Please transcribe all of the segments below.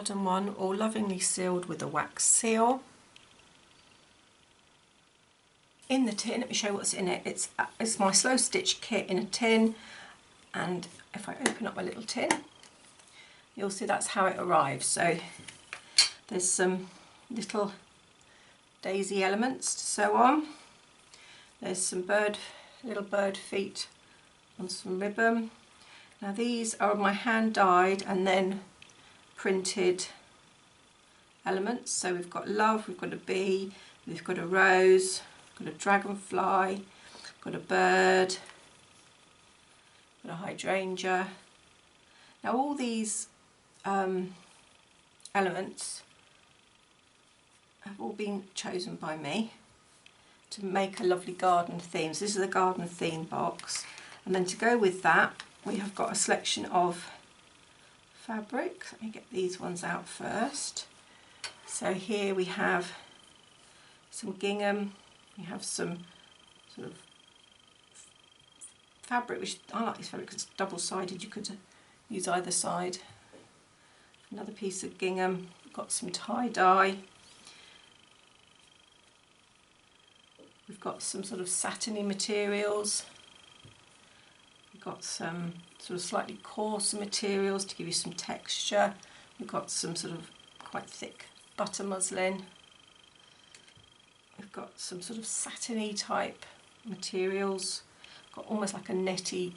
garden one, all lovingly sealed with a wax seal. In the tin, let me show you what's in it. It's my slow stitch kit in a tin, and if I open up my little tin, you'll see that's how it arrives. So there's some little daisy elements to sew on. There's some little bird feet on some ribbon. Now these are my hand dyed and then printed elements. So we've got love, we've got a bee, we've got a rose, we've got a dragonfly, got a bird, got a hydrangea. Now all these elements have all been chosen by me to make a lovely garden theme. So this is the garden theme box, and then to go with that we have got a selection of fabric. Let me get these ones out first. So here we have some gingham, we have some sort of fabric, which I like this fabric because it's double-sided, you could use either side. Another piece of gingham, we've got some tie-dye, we've got some sort of satiny materials, we've got some sort of slightly coarser materials to give you some texture, we've got some sort of quite thick butter muslin, we've got some sort of satiny type materials, got almost like a netty,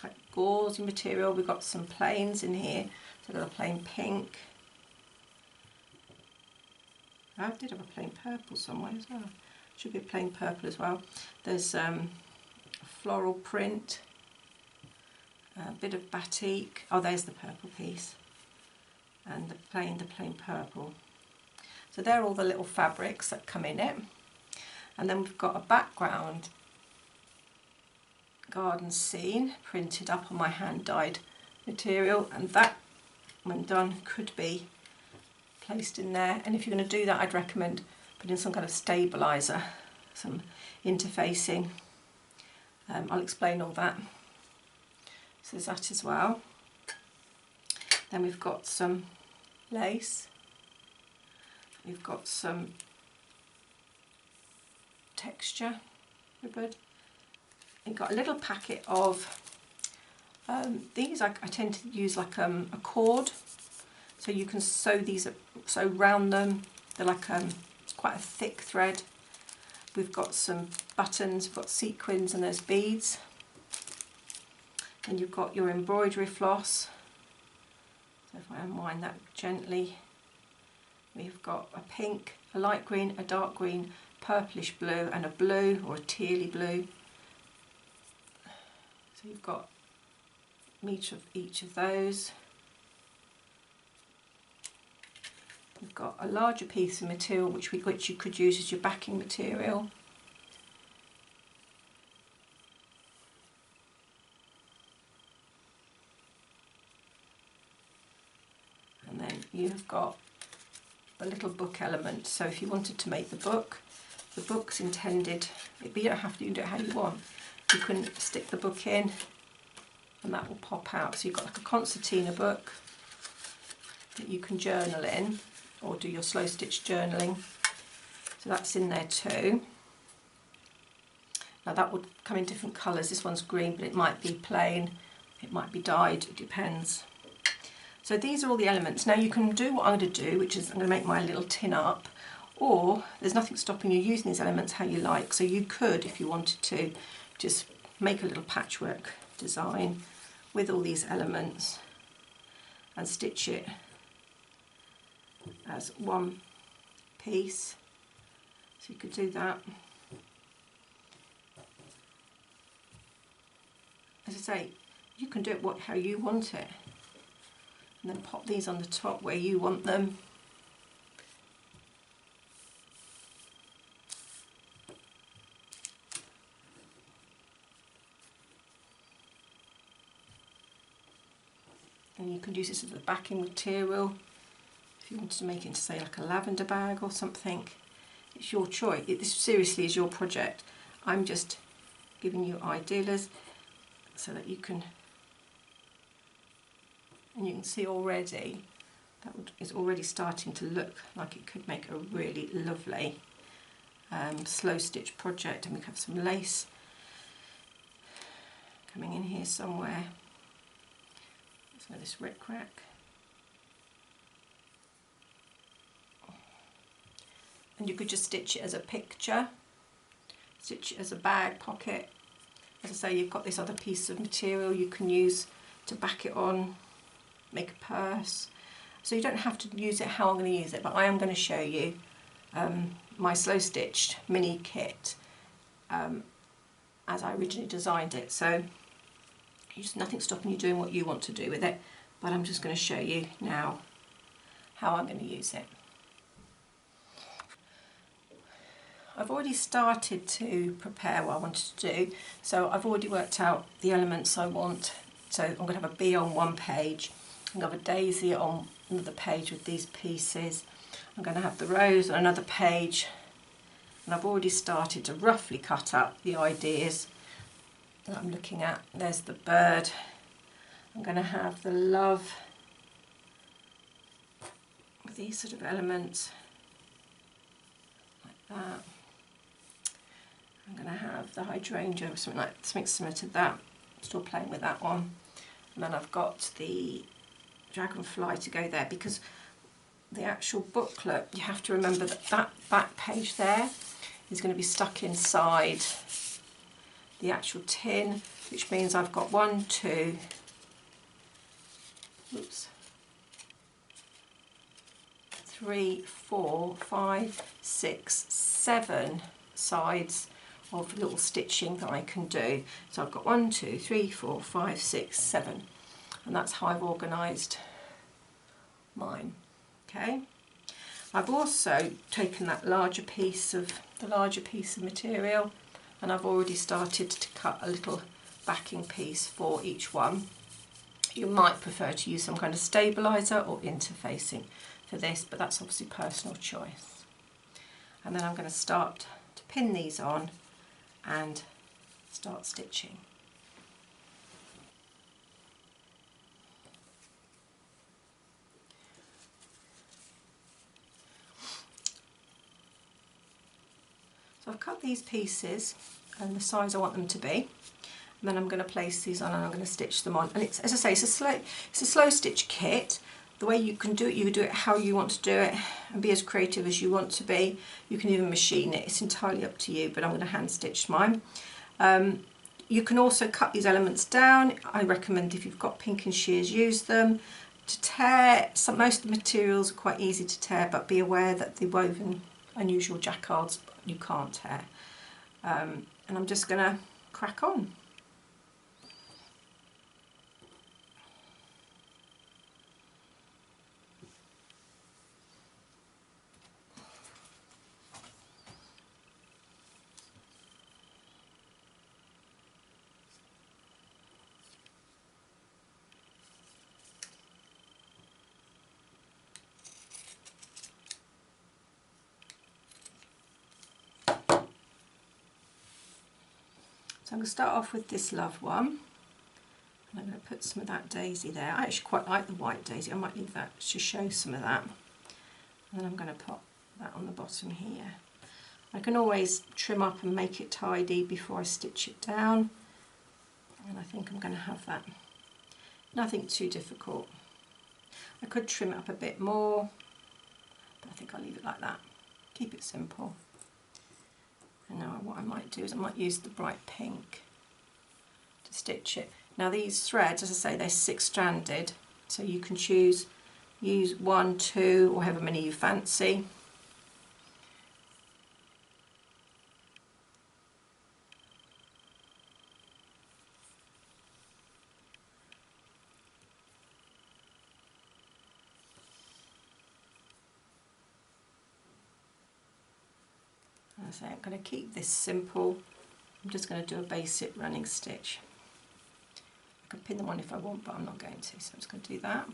like gauzy material. We've got some plains in here, so I've got a plain pink. I did have a plain purple somewhere as well. Should be a plain purple as well. There's a floral print, a bit of batik. Oh, there's the purple piece, and the plain purple. So they're all the little fabrics that come in it, and then we've got a background garden scene printed up on my hand dyed material, and that when done could be placed in there. And if you're going to do that, I'd recommend putting some kind of stabiliser, some interfacing. I'll explain all that. So there's that as well. Then we've got some lace, we've got some texture ribbon. I've got a little packet of these. I tend to use like a cord, so you can sew these, sew round them. They're like quite a thick thread. We've got some buttons, we've got sequins, and there's beads. And you've got your embroidery floss. So if I unwind that gently, we've got a pink, a light green, a dark green, purplish blue, and a blue or a tealy blue. So you've got each of those. We've got a larger piece of material which you could use as your backing material. And then you've got a little book element. So if you wanted to make the book's intended, but you don't have to, you can do it how you want. You can stick the book in and that will pop out. So you've got like a concertina book that you can journal in or do your slow stitch journaling. So that's in there too. Now that would come in different colours. This one's green, but it might be plain, it might be dyed, it depends. So these are all the elements. Now you can do what I'm going to do, which is I'm going to make my little tin up, or there's nothing stopping you using these elements how you like. So you could, if you wanted to, just make a little patchwork design with all these elements and stitch it as one piece. So you could do that. As I say, you can do it how you want it, and then pop these on the top where you want them. And you could use this as the backing material if you wanted to make it into, say, like a lavender bag or something. It's your choice. This seriously is your project. I'm just giving you ideas so that you can, and you can see already is already starting to look like it could make a really lovely slow stitch project. And we have some lace coming in here somewhere. So this rickrack. And you could just stitch it as a picture, stitch it as a bag pocket. As I say, you've got this other piece of material you can use to back it on, make a purse. So you don't have to use it how I'm going to use it, but I am going to show you my slow stitched mini kit as I originally designed it. So there's nothing stopping you doing what you want to do with it, but I'm just going to show you now how I'm going to use it. I've already started to prepare what I wanted to do, so I've already worked out the elements I want. So I'm going to have a bee on one page, I'm going to have a daisy on another page with these pieces, I'm going to have the rose on another page, and I've already started to roughly cut up the ideas that I'm looking at. There's the bird, I'm going to have the love with these sort of elements like that. I'm going to have the hydrangea, something similar to that. I'm still playing with that one. And then I've got the dragonfly to go there, because the actual booklet, you have to remember that that back page there is going to be stuck inside the actual tin, which means I've got 1, 2, 3, 4, 5, 6, 7 sides of little stitching that I can do. So I've got 1, 2, 3, 4, 5, 6, 7, and that's how I've organised mine. Okay. I've also taken that larger piece of material, and I've already started to cut a little backing piece for each one. You might prefer to use some kind of stabiliser or interfacing for this, but that's obviously personal choice. And then I'm going to start to pin these on and start stitching. So I've cut these pieces and the size I want them to be, and then I'm going to place these on and I'm going to stitch them on. And it's, as I say, it's a slow stitch kit. The way you can do it, you can do it how you want to do it and be as creative as you want to be. You can even machine it, it's entirely up to you, but I'm going to hand stitch mine. You can also cut these elements down. I recommend, if you've got pinking shears, use them. To tear, most of the materials are quite easy to tear, but be aware that the woven unusual jacquards you can't tear. And I'm just going to crack on. So I'm going to start off with this love one, and I'm going to put some of that daisy there. I actually quite like the white daisy, I might leave that to show some of that. And then I'm going to pop that on the bottom here. I can always trim up and make it tidy before I stitch it down, and I think I'm going to have that. Nothing too difficult. I could trim it up a bit more, but I think I'll leave it like that. Keep it simple. And now what I might do is I might use the bright pink to stitch it. Now these threads, as I say, they're 6-stranded, so you can use 1, 2, or however many you fancy. As I say, I'm going to keep this simple. I'm just going to do a basic running stitch. I can pin them on if I want, but I'm not going to, so I'm just going to do that.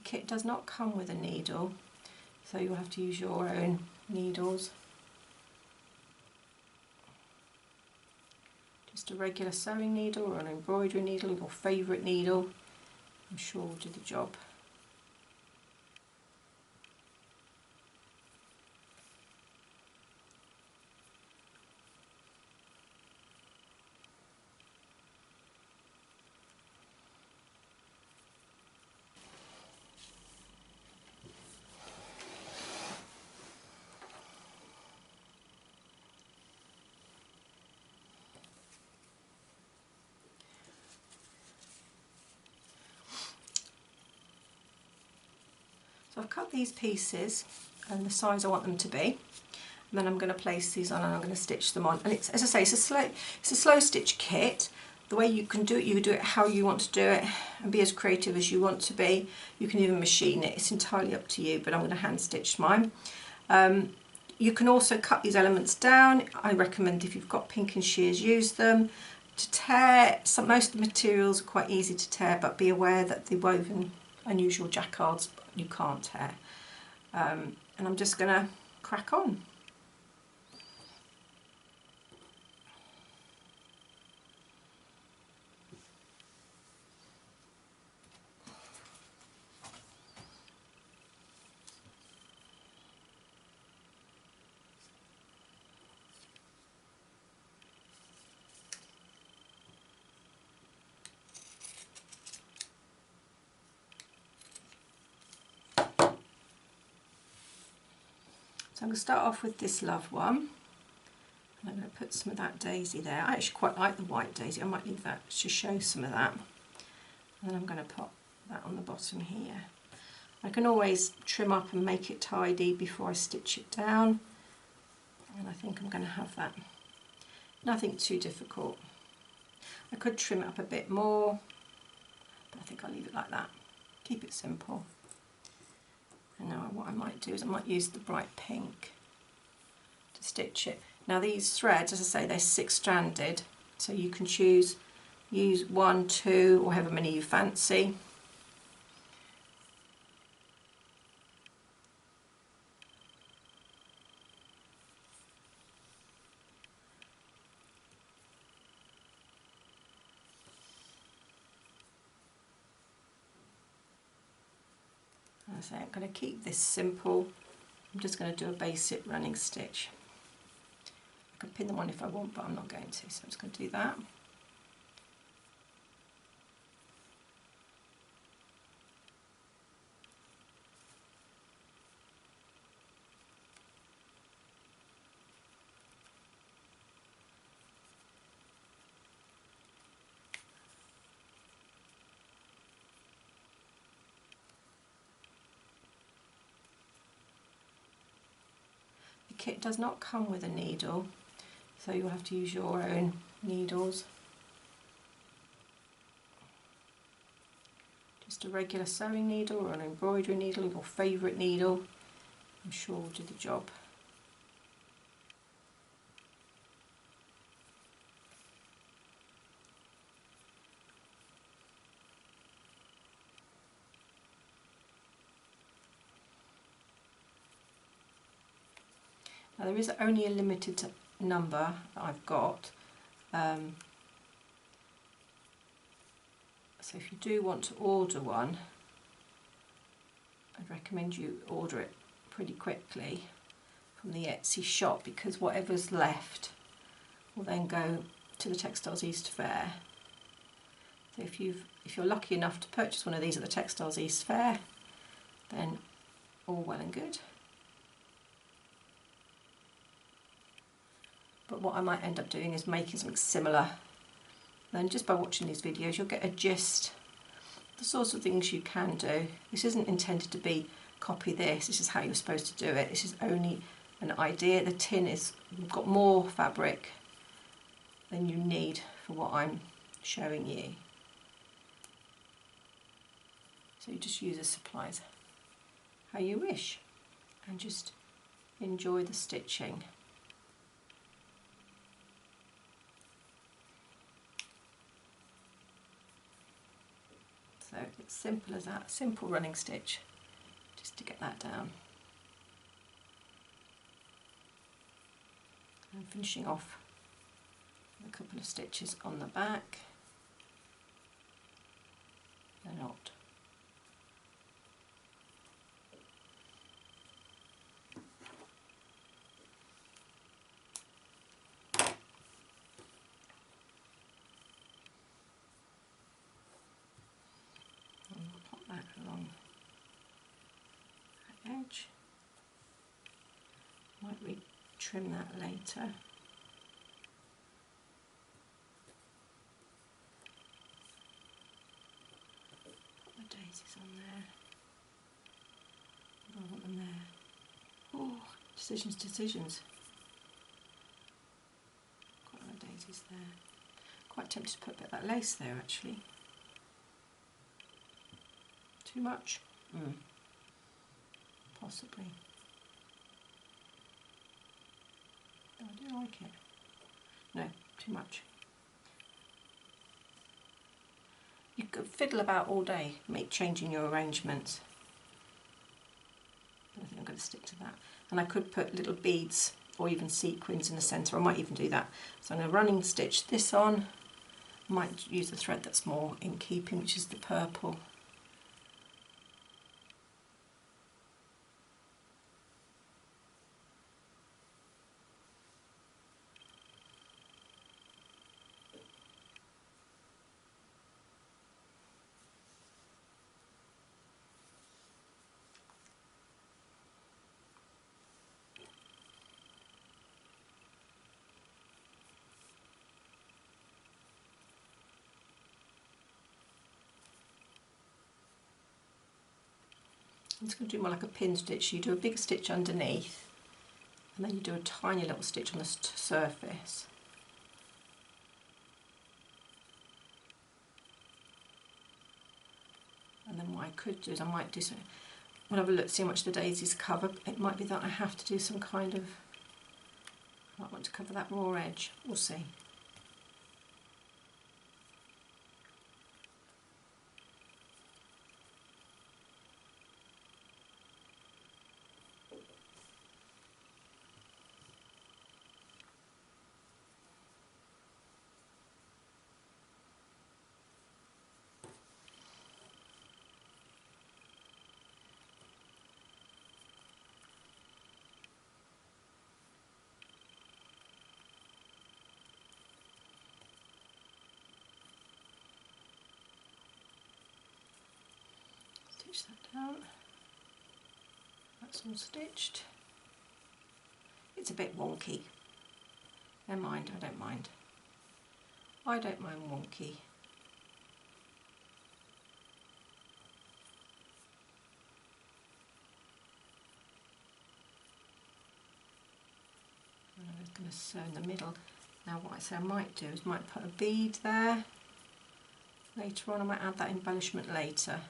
kit does not come with a needle, so you'll have to use your own needles. Just a regular sewing needle or an embroidery needle, your favourite needle, I'm sure will do the job. So I've cut these pieces and the size I want them to be, and then I'm going to place these on and I'm going to stitch them on. And it's, as I say, it's a slow stitch kit. The way you can do it, you can do it how you want to do it and be as creative as you want to be. You can even machine it, it's entirely up to you, but I'm going to hand stitch mine. You can also cut these elements down. I recommend if you've got pinking shears, use them. To tear, most of the materials are quite easy to tear, but be aware that the woven unusual jacquards you can't tear. And I'm just going to crack on. So I'm going to start off with this love one, and I'm going to put some of that daisy there. I actually quite like the white daisy, I might leave that to show some of that. And then I'm going to pop that on the bottom here. I can always trim up and make it tidy before I stitch it down, and I think I'm going to have that. Nothing too difficult. I could trim it up a bit more, but I think I'll leave it like that. Keep it simple. And now what I might do is I might use the bright pink to stitch it. Now these threads, as I say, they're 6-stranded, so you can use 1, 2, or however many you fancy. As I say, I'm going to keep this simple. I'm just going to do a basic running stitch. I could pin them on if I want, but I'm not going to, so I'm just going to do that. The kit does not come with a needle, so you'll have to use your own needles. Just a regular sewing needle or an embroidery needle, your favourite needle, I'm sure will do the job. Now there is only a limited number that I've got, so if you do want to order one, I'd recommend you order it pretty quickly from the Etsy shop, because whatever's left will then go to the Textiles East Fair. So if you're lucky enough to purchase one of these at the Textiles East Fair, then all well and good. But what I might end up doing is making something similar. Then just by watching these videos you'll get a gist, the sorts of things you can do. This isn't intended to be copy this is how you're supposed to do it. This is only an idea. The tin is got more fabric than you need for what I'm showing you. So you just use the supplies how you wish and just enjoy the stitching. So So it's simple as that, simple running stitch, just to get that down. And finishing off a couple of stitches on the back, the knot. And we'll pop that along that edge. Might re-trim that later. Daisies on there. I want them there. Oh, decisions. Quite a lot of daisies there. Quite tempted to put a bit of that lace there actually. Too much? Possibly. Oh, I do like it. No, too much. You could fiddle about all day, changing your arrangements. But I think I'm going to stick to that. And I could put little beads or even sequins in the centre. I might even do that. So I'm going to running stitch this on. I might use the thread that's more in keeping, which is the purple. I'm just going to do more like a pin stitch. You do a bigger stitch underneath and then you do a tiny little stitch on the surface. And then what I could do is I might do some, we'll have a look, see how much the daisies cover. It might be that I have to do some kind of, I might want to cover that raw edge, we'll see. Stitch that down. That's all stitched. It's a bit wonky. Never mind, I don't mind. I don't mind wonky. And I'm just going to sew in the middle. Now what I say I might do is might put a bead there. Later on I might add that embellishment later.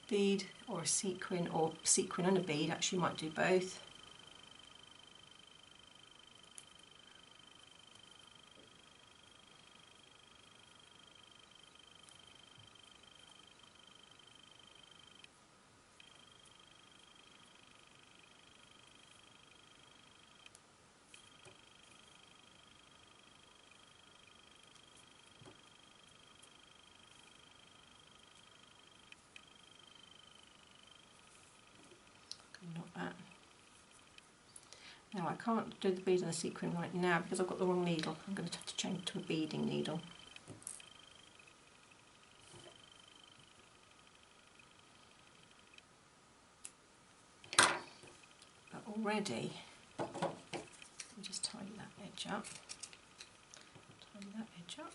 Bead or a sequin and a bead, actually might do both. Not that. Now I can't do the bead and the sequin right now because I've got the wrong needle. I'm going to have to change to a beading needle. But already, let me just tidy that edge up. Tidy that edge up.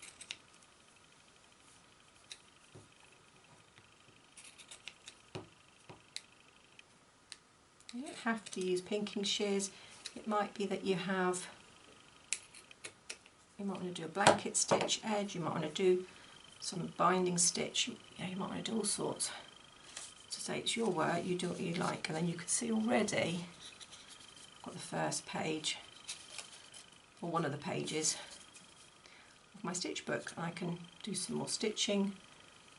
You don't have to use pinking shears. It might be that you might want to do a blanket stitch edge, you might want to do some binding stitch, you might want to do all sorts. To say it's your work, you do what you like. And then you can see already, I've got the first page, or one of the pages of my stitch book. I can do some more stitching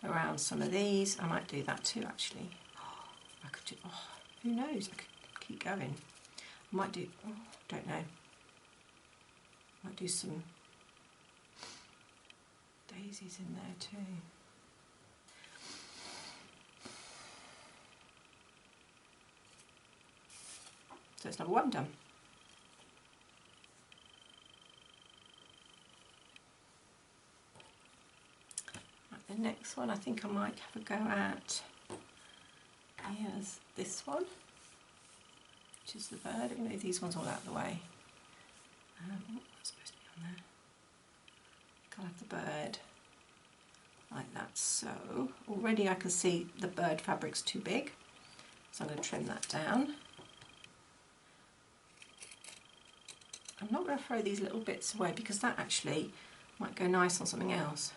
around some of these. I might do that too actually. I could do, oh, who knows, I could keep going. I might do, oh, don't know. Might do some daisies in there too. So it's number one done. Right, the next one I think I might have a go at. Here's this one, which is the bird. I'm going to move these ones all out of the way. Oh, that's supposed to be on there. I'll have the bird like that. So already I can see the bird fabric's too big, so I'm going to trim that down. I'm not going to throw these little bits away because that actually might go nice on something else.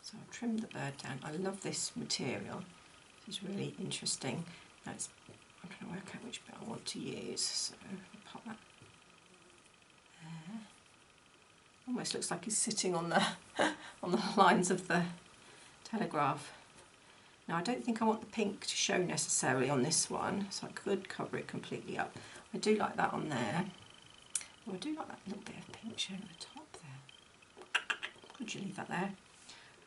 So I've trimmed the bird down. I love this material. This is really interesting. I'm trying to work out which bit I want to use. So I'll pop that there. Almost looks like he's sitting on the on the lines of the telegraph. Now I don't think I want the pink to show necessarily on this one, so I could cover it completely up. I do like that on there. Oh, I do like that little bit of pink showing at the top there. Could you leave that there?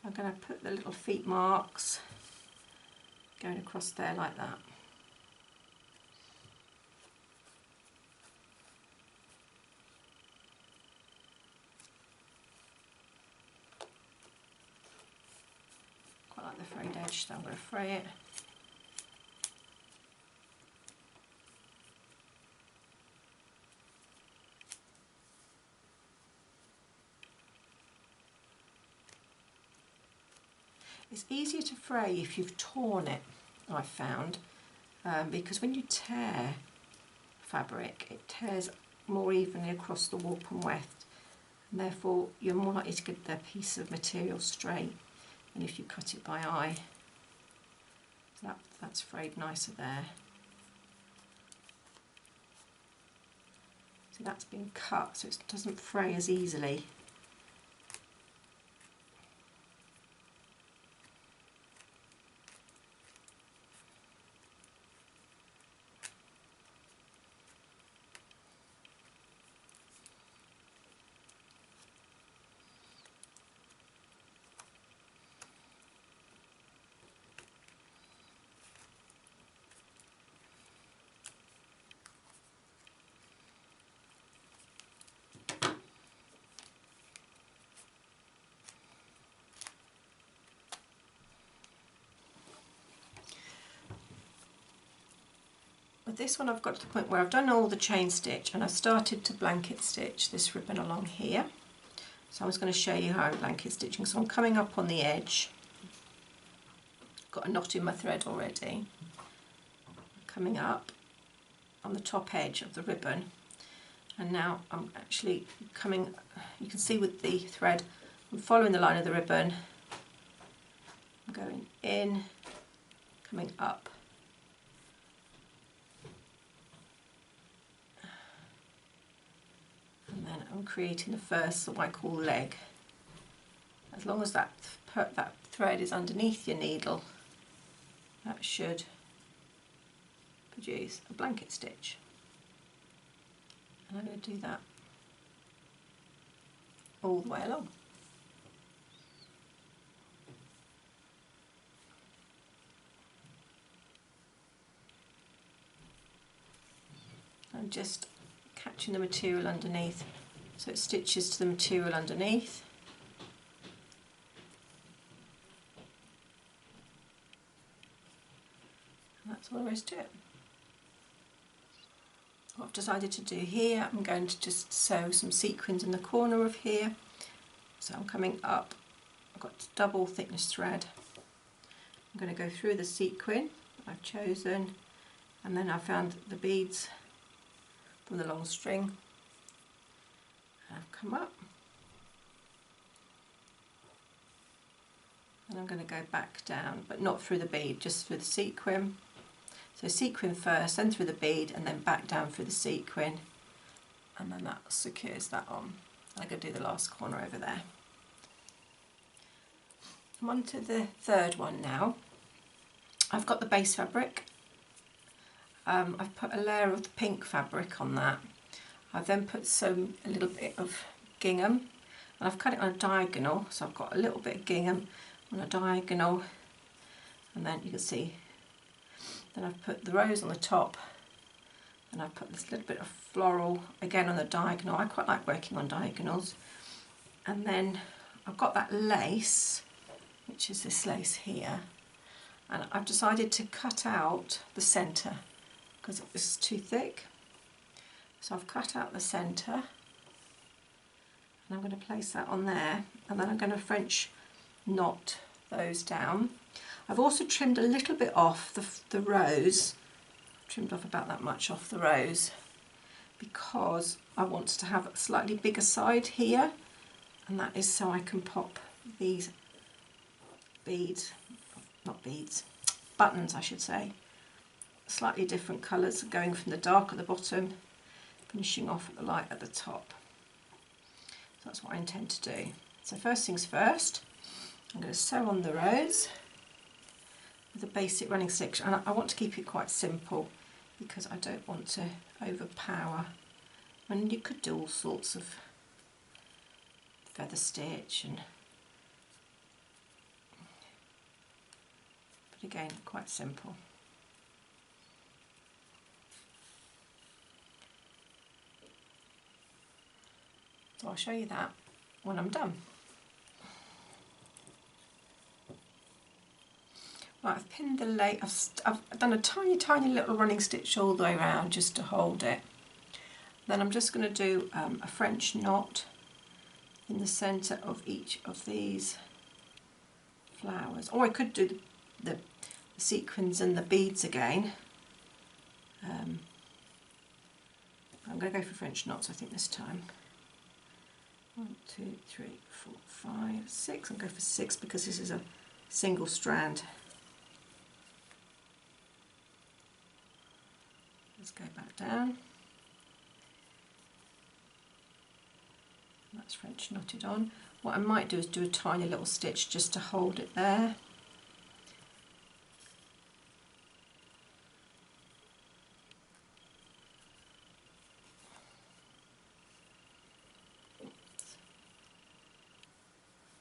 I'm going to put the little feet marks going across there like that. Quite like the frayed edge, so I'm going to fray it. It's easier to fray if you've torn it, I've found, because when you tear fabric, it tears more evenly across the warp and weft, and therefore you're more likely to get the piece of material straight than if you cut it by eye. So that's frayed nicer there. So that's been cut so it doesn't fray as easily. With this one I've got to the point where I've done all the chain stitch and I've started to blanket stitch this ribbon along here. So I was going to show you how I'm blanket stitching. So I'm coming up on the edge, got a knot in my thread already, coming up on the top edge of the ribbon, and now I'm actually coming, you can see with the thread, I'm following the line of the ribbon, I'm going in, coming up, and then I'm creating the first, what I call leg. As long as that thread is underneath your needle, that should produce a blanket stitch. And I'm going to do that all the way along. I'm just catching the material underneath so it stitches to the material underneath. And that's all there is to it. What I've decided to do here, I'm going to just sew some sequins in the corner of here. So I'm coming up, I've got double thickness thread. I'm going to go through the sequin I've chosen, and then I found the beads from the long string. And I've come up I'm going to go back down, but not through the bead, just through the sequin. So sequin first, then through the bead, and then back down through the sequin, and then that secures that on. I'm going to do the last corner over there. I'm on to the third one now. I've got the base fabric. I've put a layer of the pink fabric on that. I've then put a little bit of gingham, and I've cut it on a diagonal, so I've got a little bit of gingham on a diagonal, and then you can see, then I've put the rose on the top, and I've put this little bit of floral again on the diagonal. I quite like working on diagonals. And then I've got that lace, which is this lace here, and I've decided to cut out the centre because it was too thick. So I've cut out the centre, and I'm going to place that on there, and then I'm going to French knot those down. I've also trimmed a little bit off the rose, trimmed off about that much off the rose, because I want to have a slightly bigger side here, and that is so I can pop these buttons I should say, slightly different colours, going from the dark at the bottom, finishing off at the light at the top. So that's what I intend to do. So first things first, I'm going to sew on the rose with a basic running stitch, and I want to keep it quite simple because I don't want to overpower. And you could do all sorts of feather stitch, but again quite simple. So I'll show you that when I'm done. Right, I've pinned the lace, I've done a tiny little running stitch all the way around just to hold it. Then I'm just going to do a French knot in the centre of each of these flowers. Or I could do the sequins and the beads again. I'm going to go for French knots I think this time. 1, 2, 3, 4, 5, 6. I'll go for 6 because this is a single strand. Let's go back down. That's French knotted on. What I might do is do a tiny little stitch just to hold it there.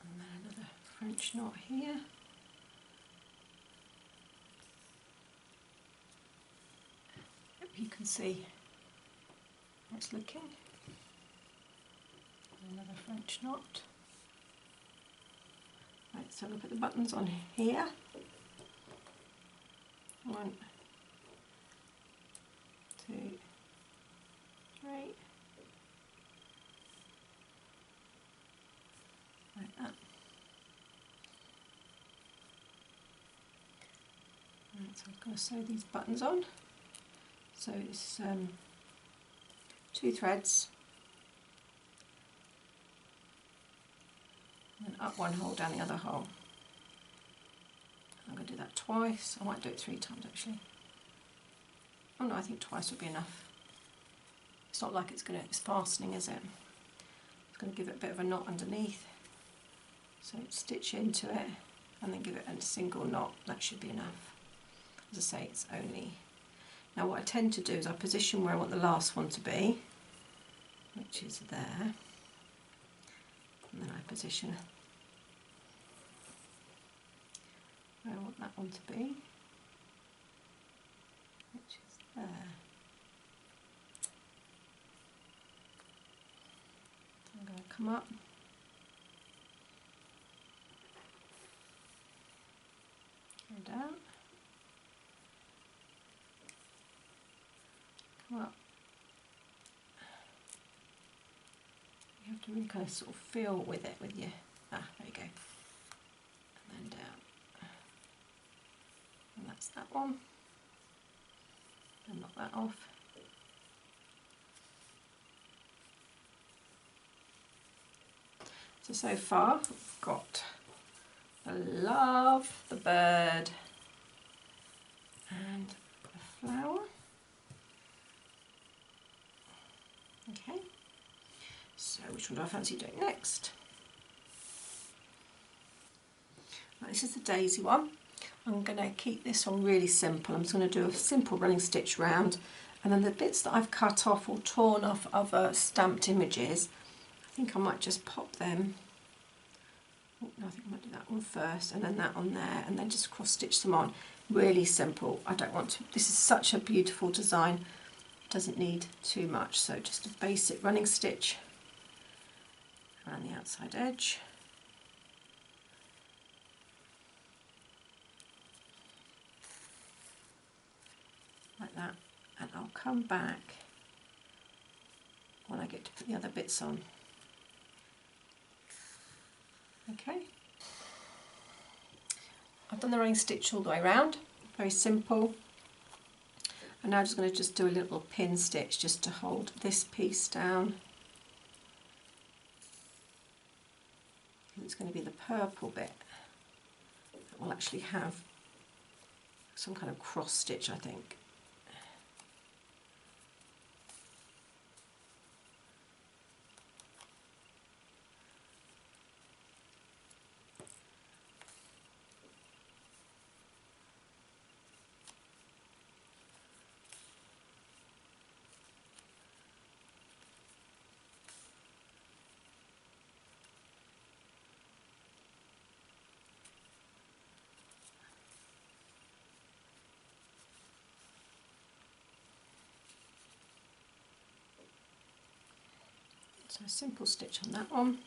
And then another French knot here. Hope you can see how it's looking. Another French knot. Right, so I'm going to put the buttons on here. 1, 2, 3. Like that. Right, so I'm going to sew these buttons on. So it's 2 threads. And up one hole, down the other hole. I'm going to do that twice. I might do it 3 times actually. Oh no, I think twice would be enough. It's not like it's fastening, is it? It's going to give it a bit of a knot underneath. So stitch into it and then give it a single knot. That should be enough. As I say, it's only... Now what I tend to do is I position where I want the last one to be, which is there. And then I position where I want that one to be, which is there. So I'm going to come up, go down, come up. You have to really kind of sort of feel with it with your, there you go, and then down, and that's that one, and knock that off. So far we've got I love the bird and the flower. Okay, so which one do I fancy doing next? Right, this is the daisy one. I'm going to keep this one really simple. I'm just going to do a simple running stitch round, and then the bits that I've cut off or torn off other stamped images, I think I might just pop them. Oh, no, I think I might do that one first and then that on there, and then just cross stitch them on. Really simple. I don't want to, this is such a beautiful design, doesn't need too much, so just a basic running stitch around the outside edge. Like that, and I'll come back when I get to put the other bits on. Okay, I've done the running stitch all the way around, very simple. And now I'm just going to just do a little pin stitch just to hold this piece down. And it's going to be the purple bit that will actually have some kind of cross stitch, I think. So a simple stitch on that one.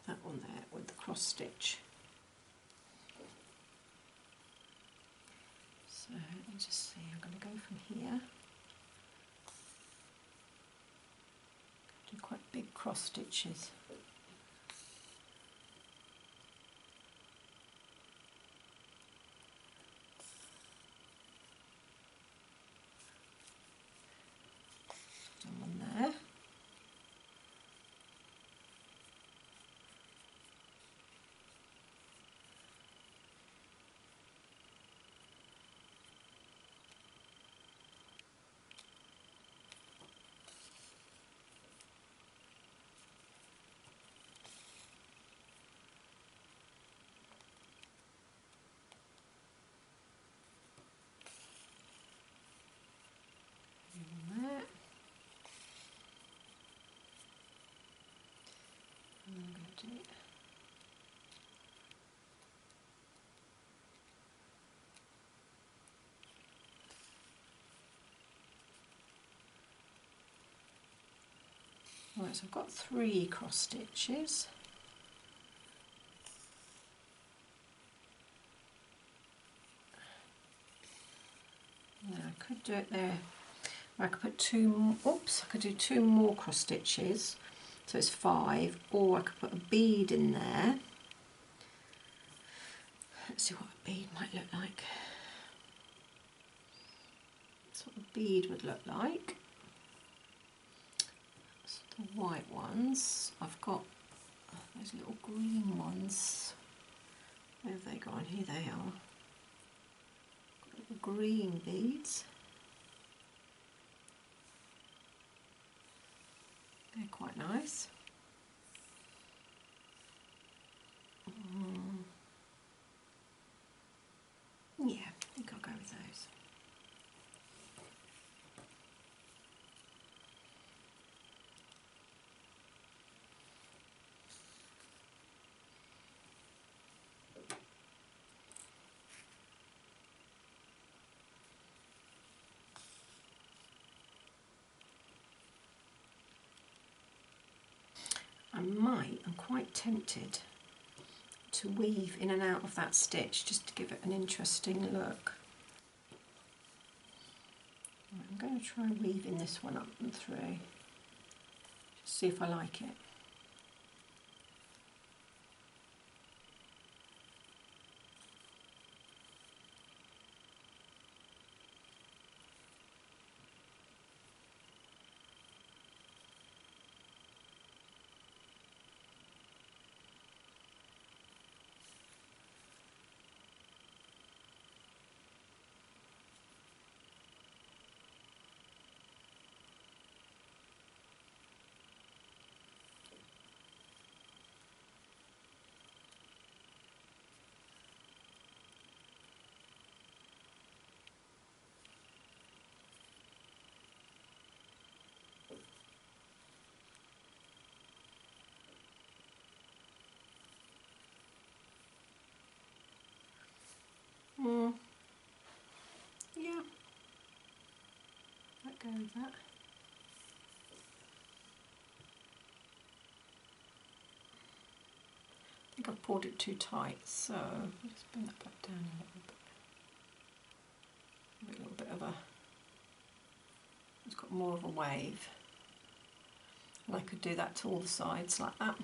That one there with the cross stitch. So let me just see, I'm going to go from here. Do quite big cross stitches. Done one there. Right, so I've got 3 cross stitches. Now I could do it there. I could put 2. Oops! I could do 2 more cross stitches, so it's 5. Or I could put a bead in there. Let's see what a bead might look like. That's what a bead would look like. The white ones, I've got those little green ones. Where have they gone? Here they are. Got little green beads. They're quite nice. Yeah, I think I'll go with those. I'm quite tempted to weave in and out of that stitch just to give it an interesting look. Right, I'm going to try weaving this one up and through, just see if I like it. go with that. I think I've poured it too tight, so I'll just bring that back down a little bit. A little bit of a, it's got more of a wave. And I could do that to all the sides like that.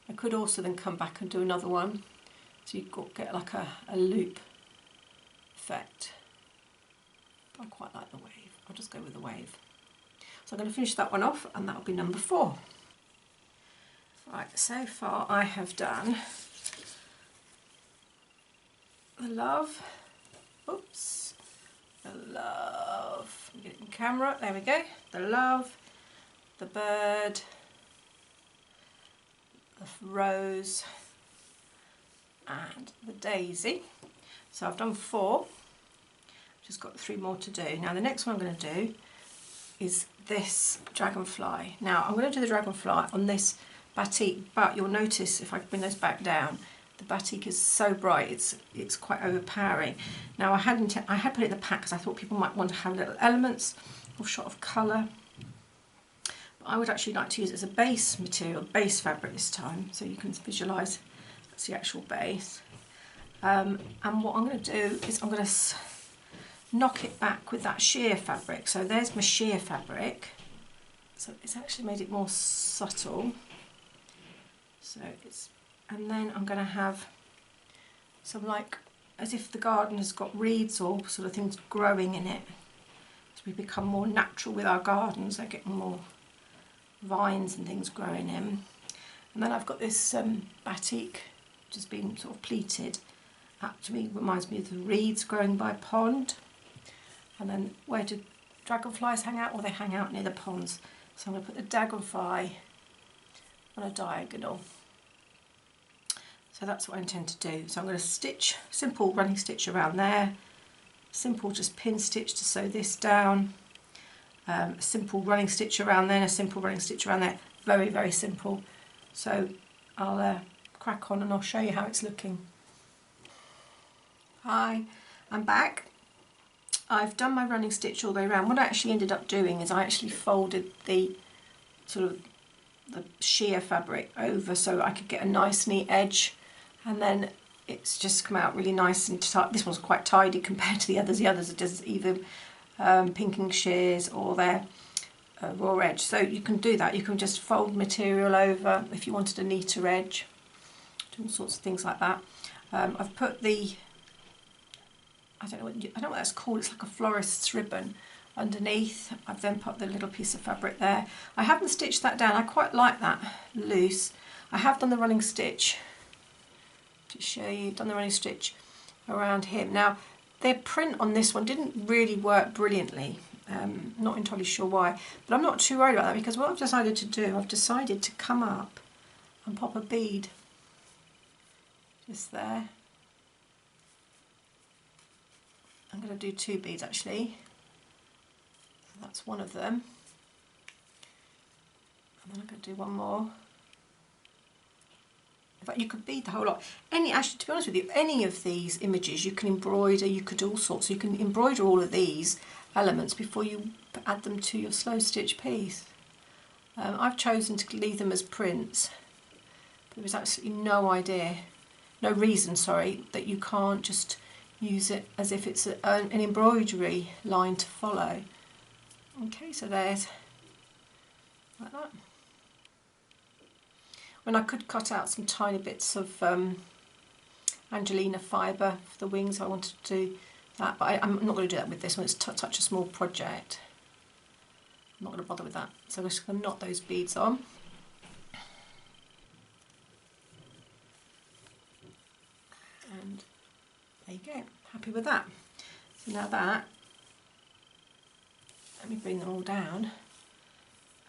I could also then come back and do another one, so you get like a loop effect. But I quite like the wave. I'll just go with the wave. So I'm going to finish that one off, and that'll be number 4. Right, so far I have done the love, oops, the love, get it in camera, there we go, the love, the bird, the rose, and the daisy. So I've done 4, just got 3 more to do. Now the next one I'm going to do is this dragonfly. Now I'm going to do the dragonfly on this batik, but you'll notice if I bring those back down, the batik is so bright, it's quite overpowering. Now I had put it in the pack because I thought people might want to have little elements or shot of colour. But I would actually like to use it as a base material, base fabric this time, so you can visualise that's the actual base. And what I'm going to do is I'm going to knock it back with that sheer fabric. So there's my sheer fabric. So it's actually made it more subtle. So it's, and then I'm going to have some, like, as if the garden has got reeds or sort of things growing in it. As we become more natural with our gardens, they're getting more vines and things growing in. And then I've got this batik, which has been sort of pleated. That to me reminds me of the reeds growing by a pond. And then where do dragonflies hang out? Well, they hang out near the ponds. So I'm going to put the dragonfly on a diagonal. So that's what I intend to do. So I'm going to stitch, simple running stitch around there, simple just pin stitch to sew this down, a simple running stitch around there, and a simple running stitch around there. Very, very simple. So I'll crack on and I'll show you how it's looking. Hi, I'm back. I've done my running stitch all the way around. What I actually ended up doing is I actually folded the sort of the sheer fabric over so I could get a nice neat edge, and then it's just come out really nice and tight. This one's quite tidy compared to the others. The others are just either pinking shears or they're raw edge. So you can do that. You can just fold material over if you wanted a neater edge. Do all sorts of things like that. I've put the, I don't know what that's called. It's like a florist's ribbon underneath. I've then put the little piece of fabric there. I haven't stitched that down. I quite like that loose. I have done the running stitch to show you. Done the running stitch around him. Now their print on this one didn't really work brilliantly. Not entirely sure why, but I'm not too worried about that because what I've decided to do, I've decided to come up and pop a bead just there. I'm going to do 2 beads actually. So that's one of them. And then I'm going to do one more. In fact, you could bead the whole lot. Actually, to be honest with you, any of these images you can embroider, you could do all sorts. So you can embroider all of these elements before you add them to your slow stitch piece. I've chosen to leave them as prints. But there was absolutely no reason, that you can't just use it as if it's an embroidery line to follow. Okay, so there's like that. And I could cut out some tiny bits of Angelina fibre for the wings. I wanted to do that, but I'm not going to do that with this one. It's such a small project. I'm not going to bother with that. So I'm just going to knot those beads on. And there you go. Happy with that. So now that, let me bring them all down,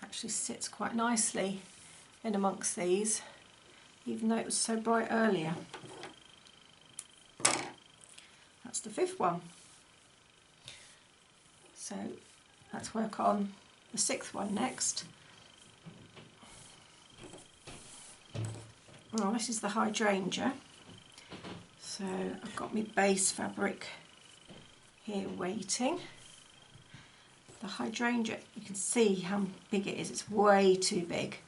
actually sits quite nicely in amongst these, even though it was so bright earlier. That's the 5th one. So let's work on the 6th one next. Well, this is the hydrangea. So I've got my base fabric here waiting. the hydrangea, you can see how big it is. It's way too big.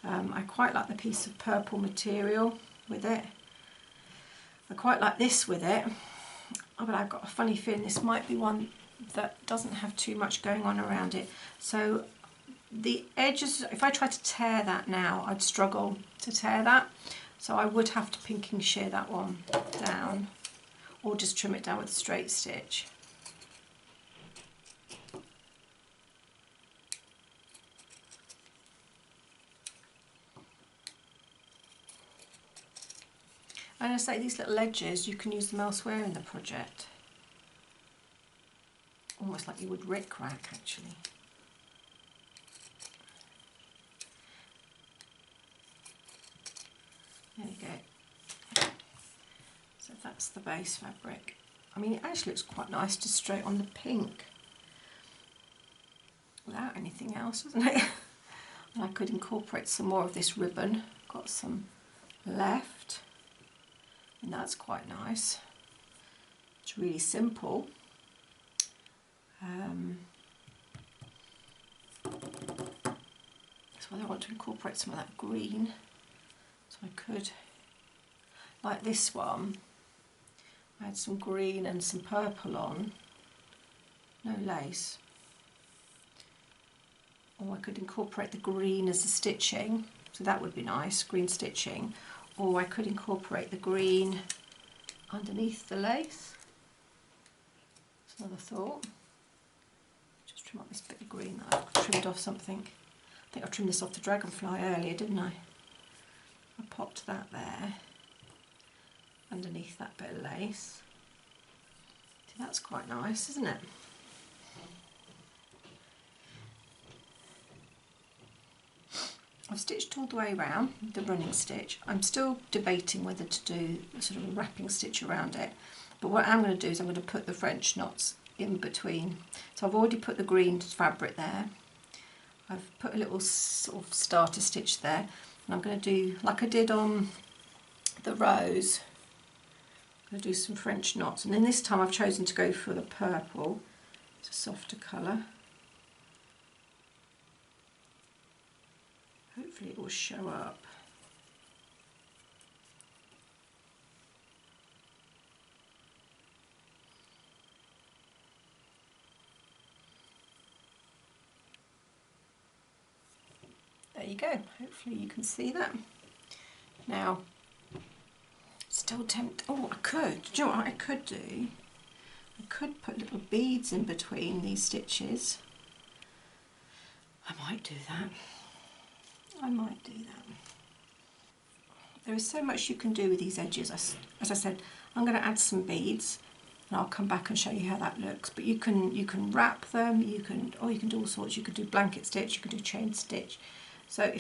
I quite like the piece of purple material with it. I quite like this with it, but I've got a funny feeling this might be one that doesn't have too much going on around it. So the edges, if I try to tear that now, I'd struggle to tear that. So I would have to pinking shear that one down, or just trim it down with a straight stitch. And I say these little edges, you can use them elsewhere in the project. Almost like you would rick-rack actually. There you go. So that's the base fabric. I mean, it actually looks quite nice just straight on the pink without anything else, doesn't it? And I could incorporate some more of this ribbon. Got some left, and that's quite nice. It's really simple. So I want to incorporate some of that green. So I could, like this one, I had some green and some purple on, no lace. Or I could incorporate the green as the stitching, so that would be nice, green stitching. Or I could incorporate the green underneath the lace. That's another thought. Just trim up this bit of green that I've trimmed off something. I think I trimmed this off the dragonfly earlier, didn't I? I popped that there, underneath that bit of lace. See, that's quite nice, isn't it? I've stitched all the way around the running stitch. I'm still debating whether to do a sort of a wrapping stitch around it, but what I'm going to do is I'm going to put the French knots in between. So I've already put the green fabric there. I've put a little sort of starter stitch there, and I'm going to do, like I did on the rose, I'm going to do some French knots, and then this time I've chosen to go for the purple. It's a softer colour. Hopefully it will show up. There you go, hopefully you can see that. Now, still tempted, oh I could, do you know what I could do? I could put little beads in between these stitches. I might do that. I might do that. There is so much you can do with these edges. As I said, I'm going to add some beads and I'll come back and show you how that looks. But you can wrap them, you can do all sorts. You could do blanket stitch, you could do chain stitch. So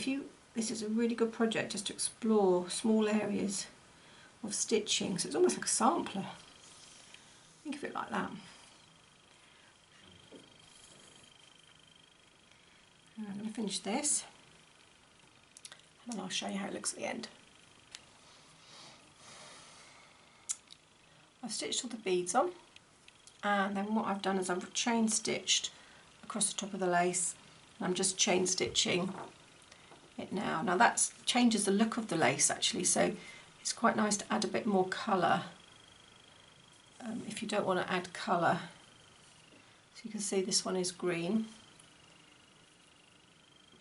this is a really good project just to explore small areas of stitching. So it's almost like a sampler. Think of it like that. And I'm going to finish this, and then I'll show you how it looks at the end. I've stitched all the beads on, and then what I've done is I've chain stitched across the top of the lace, and I'm just chain stitching it now. Now that changes the look of the lace actually, so it's quite nice to add a bit more colour if you don't want to add colour. So you can see this one is green,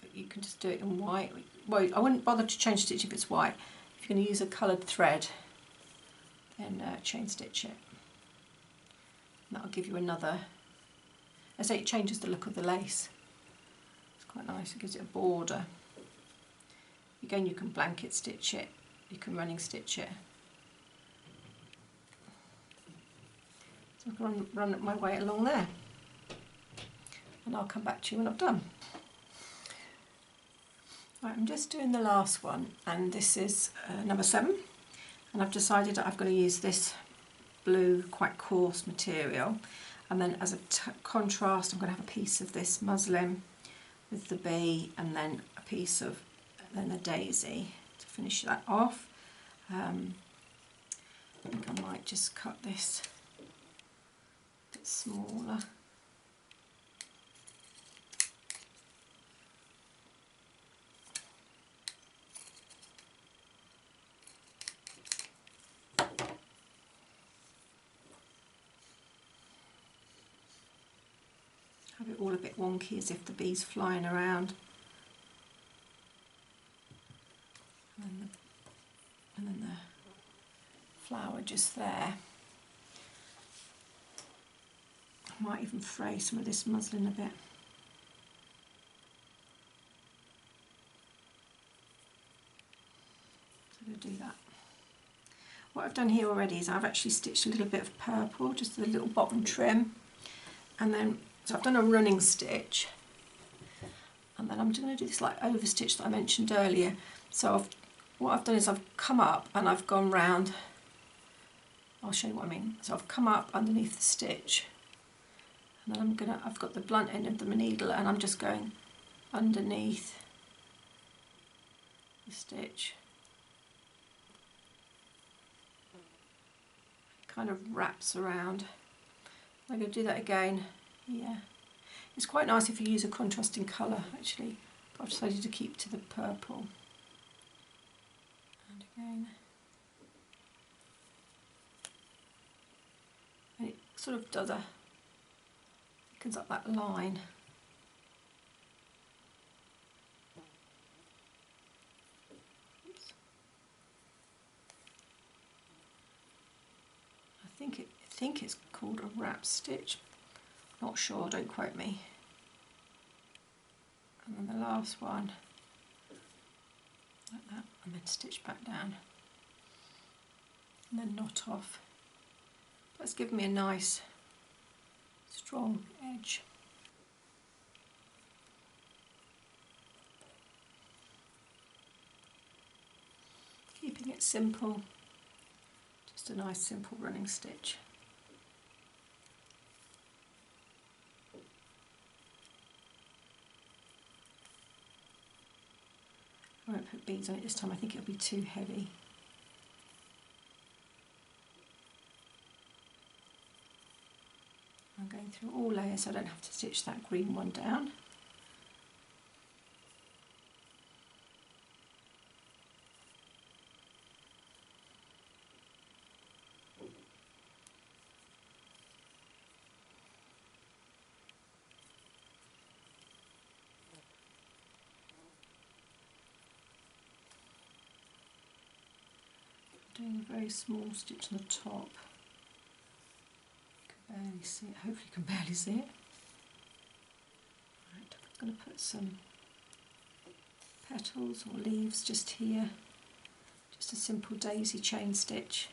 but you can just do it in white. Well, I wouldn't bother to chain stitch if it's white. If you're going to use a coloured thread, then chain stitch it. And that'll give you another, I say it changes the look of the lace. It's quite nice, it gives it a border. Again, you can blanket stitch it, you can running stitch it. So I'm going to run my way along there, and I'll come back to you when I've done. Right, I'm just doing the last one, and this is number 7, and I've decided that I'm going to use this blue quite coarse material, and then as a contrast I'm going to have a piece of this muslin with the bee, and then a piece of the daisy to finish that off. I think I might just cut this a bit smaller. have it all a bit wonky as if the bee's flying around. And then the flower just there. I might even fray some of this muslin a bit. So I'm going to do that. What I've done here already is I've actually stitched a little bit of purple, just the little bottom trim, and then so I've done a running stitch, and then I'm just going to do this like over stitch that I mentioned earlier. So what I've done is I've come up and I've gone round. I'll show you what I mean. So I've come up underneath the stitch, and then I've got the blunt end of the needle, and I'm just going underneath the stitch. Kind of wraps around. I'm going to do that again. Yeah, it's quite nice if you use a contrasting colour actually, but I've decided to keep to the purple. And again, and it sort of does thickens up that line. I think it's called a wrap stitch. Not sure, don't quote me. And then the last one, like that, and then stitch back down. And then knot off. That's given me a nice, strong edge. Keeping it simple, just a nice simple running stitch. I won't put beads on it this time, I think it'll be too heavy. I'm going through all layers so I don't have to stitch that green one down. Doing a very small stitch on the top. You can barely see it, hopefully you can barely see it. Right, I'm going to put some petals or leaves just here, just a simple daisy chain stitch.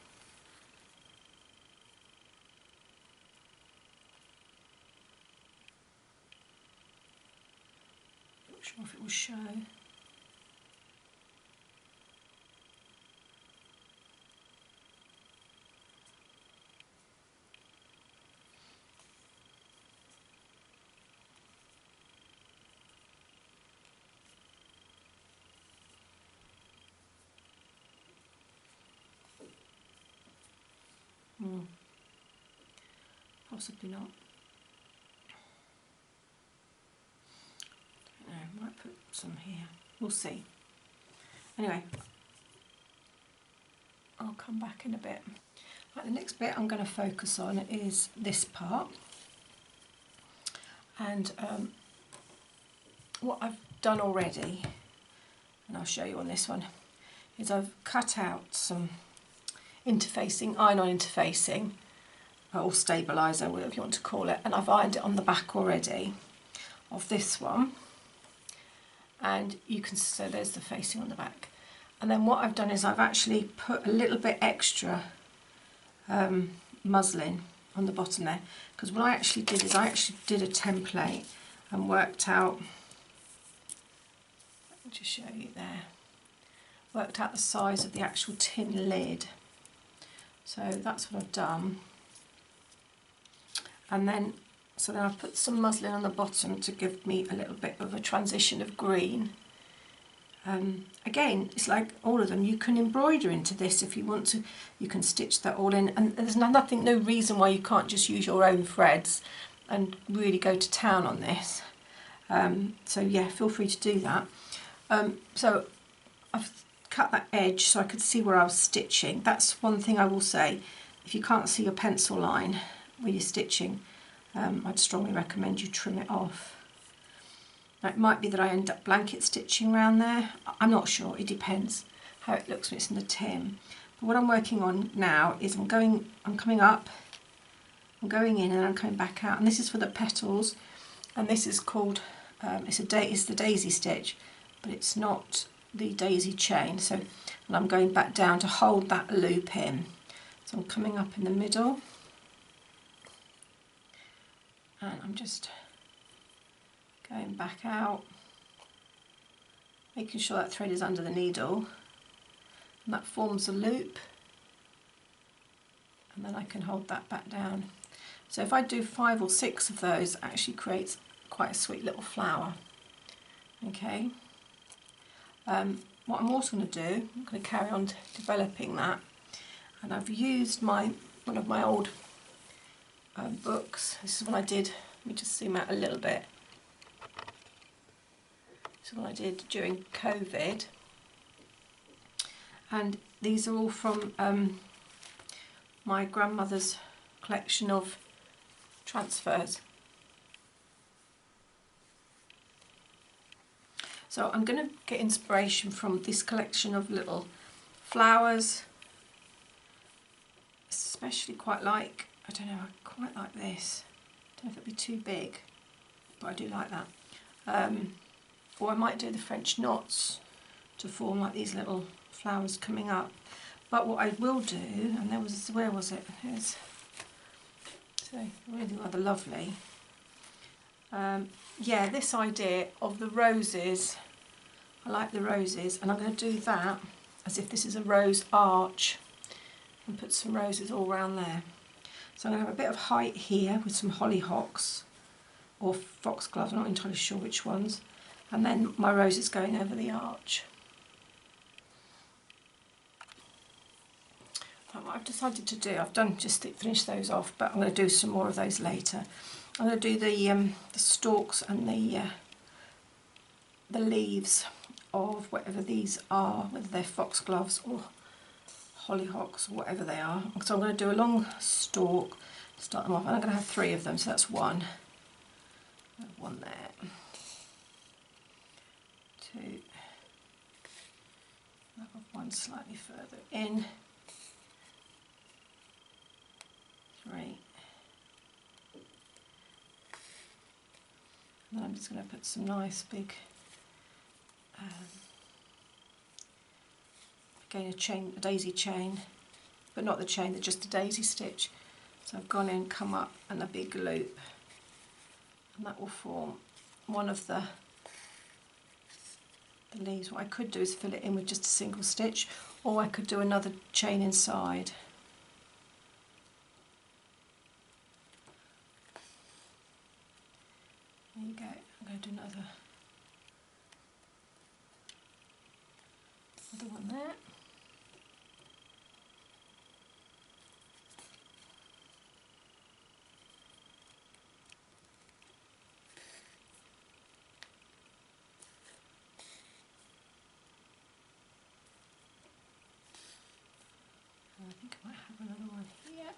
Not sure if it will show. Possibly not. Don't know, might put some here. We'll see. Anyway, I'll come back in a bit. Right, the next bit I'm going to focus on is this part. And what I've done already, and I'll show you on this one, is I've cut out some interfacing, iron-on interfacing, or stabiliser, whatever you want to call it, and I've ironed it on the back already of this one, and you can, so there's the facing on the back. And then what I've done is I've actually put a little bit extra muslin on the bottom there, because what I actually did is I actually did a template and worked out, let me just show you there, worked out the size of the actual tin lid. So that's what I've done. And then, so then I've put some muslin on the bottom to give me a little bit of a transition of green. Again, it's like all of them, you can embroider into this if you want to, you can stitch that all in, and there's no reason why you can't just use your own threads and really go to town on this. So yeah, feel free to do that. So I've cut that edge so I could see where I was stitching. That's one thing I will say, if you can't see your pencil line where you're stitching, I'd strongly recommend you trim it off. Now, it might be that I end up blanket stitching around there. I'm not sure, it depends how it looks when it's in the tin. But what I'm working on now is I'm coming up, I'm going in and I'm coming back out, and this is for the petals, and this is called, it's the daisy stitch, but it's not the daisy chain. So, and I'm going back down to hold that loop in. So I'm coming up in the middle, and I'm just going back out, making sure that thread is under the needle, and that forms a loop, and then I can hold that back down. So if I do 5 or 6 of those, it actually creates quite a sweet little flower. Okay. What I'm also going to do, I'm going to carry on developing that, and I've used one of my old books. This is what I did. Let me just zoom out a little bit. This is what I did during COVID, and these are all from my grandmother's collection of transfers. So I'm going to get inspiration from this collection of little flowers, especially quite like, I don't know, I quite like this. I don't know if it'd be too big, but I do like that. Or I might do the French knots to form like these little flowers coming up. But what I will do, and there was, where was it? Here's, so really rather lovely. Yeah, this idea of the roses, I like the roses, and I'm going to do that as if this is a rose arch and put some roses all around there. So I'm going to have a bit of height here with some hollyhocks or foxgloves, I'm not entirely sure which ones, and then my roses going over the arch. What I've decided to do, I've done just finished those off, but I'm going to do some more of those later. I'm going to do the stalks and the leaves of whatever these are, whether they're foxgloves or hollyhocks or whatever they are. So I'm going to do a long stalk, start them off, and I'm going to have 3 of them, so that's 1. I have 1 there, 2, I have 1 slightly further in, 3, and then I'm just going to put some nice big, again a daisy chain, but not the chain, just a daisy stitch. So I've gone in, come up, and a big loop, and that will form one of the leaves. What I could do is fill it in with just a single stitch, or I could do another chain inside. There you go. I'm going to do another one there. I think I might have another one here.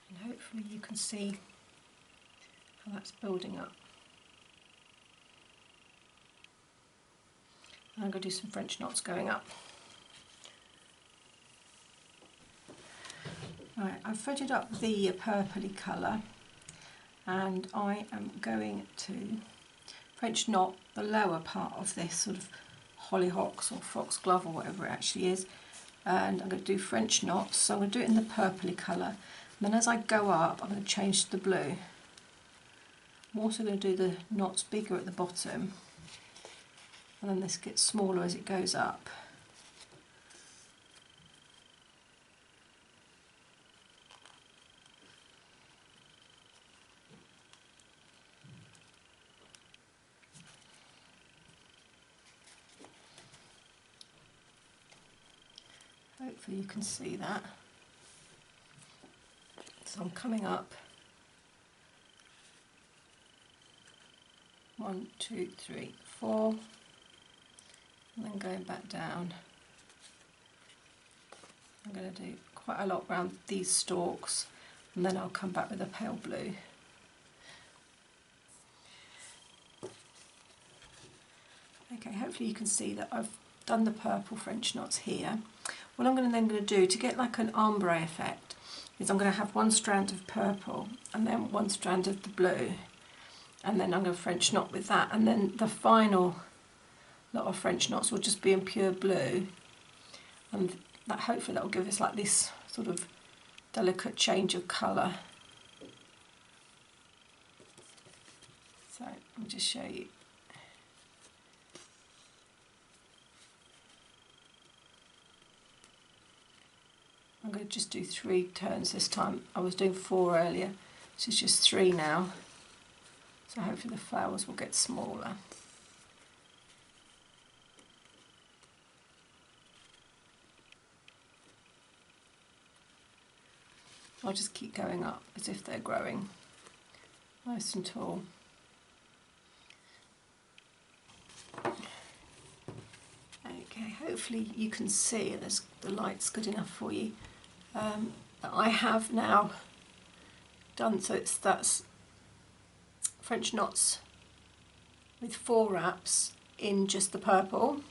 And hopefully you can see how that's building up. And I'm going to do some French knots going up. Right, I've threaded up the purpley colour, and I am going to French knot the lower part of this sort of hollyhocks or foxglove or whatever it actually is, and I'm going to do French knots. So I'm going to do it in the purpley colour, and then as I go up I'm going to change to the blue. I'm also going to do the knots bigger at the bottom, and then this gets smaller as it goes up. Hopefully you can see that. So I'm coming up 1, 2, 3, 4, and then going back down. I'm going to do quite a lot around these stalks, and then I'll come back with a pale blue. Okay, hopefully you can see that I've done the purple French knots here. What I'm then going to do to get like an ombre effect is I'm going to have one strand of purple and then one strand of the blue, and then I'm going to French knot with that, and then the final lot of French knots will just be in pure blue, and that hopefully that will give us like this sort of delicate change of colour. So I'll just show you. I'm going to just do 3 turns this time. I was doing 4 earlier, so it's just 3 now. So hopefully the flowers will get smaller. I'll just keep going up as if they're growing nice and tall. Okay, hopefully you can see the light's good enough for you. I have now done, so that's French knots with 4 wraps in just the purple,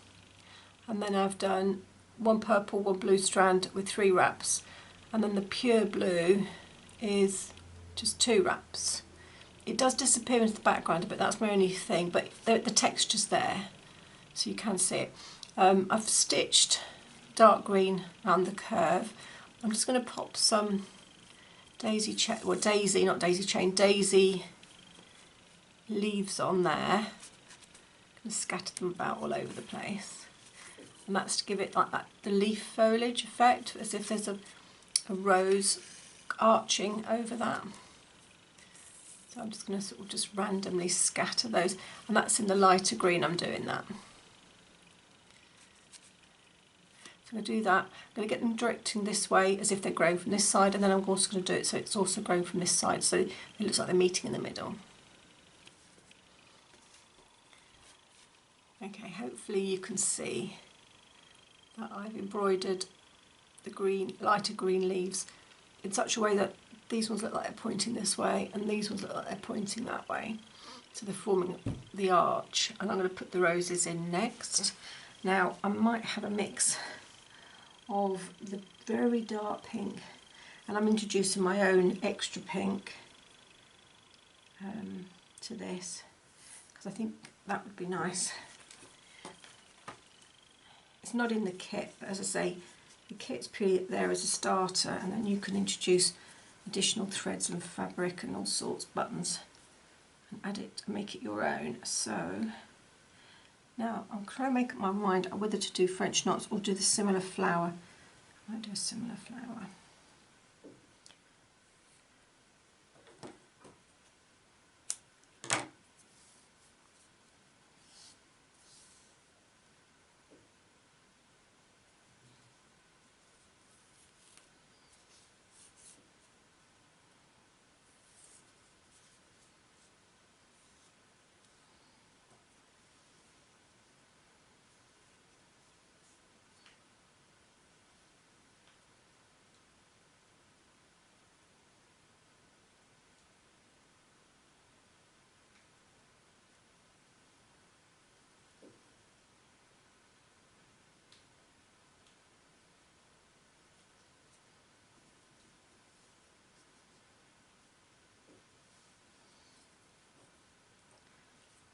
and then I've done 1 purple, 1 blue strand with 3 wraps, and then the pure blue is just 2 wraps. It does disappear into the background, but that's my only thing, but the texture's there, so you can see it. I've stitched dark green around the curve. I'm just going to pop some daisy leaves on there and scatter them about all over the place, and that's to give it like that, the leaf foliage effect, as if there's a rose arching over that. So I'm just going to sort of just randomly scatter those, and that's in the lighter green I'm doing that. So I'm going to do that. I'm going to get them directing this way as if they're growing from this side, and then I'm also going to do it so it's also growing from this side, so it looks like they're meeting in the middle. Okay, hopefully you can see that I've embroidered the lighter green leaves in such a way that these ones look like they're pointing this way and these ones look like they're pointing that way. So they're forming the arch, and I'm going to put the roses in next. Now I might have a mix of the very dark pink, and I'm introducing my own extra pink to this because I think that would be nice. It's not in the kit, but as I say, the kit's purely there as a starter, and then you can introduce additional threads and fabric and all sorts, buttons, and add it and make it your own. So now I'm trying to make up my mind whether to do French knots or do the similar flower. I might do a similar flower.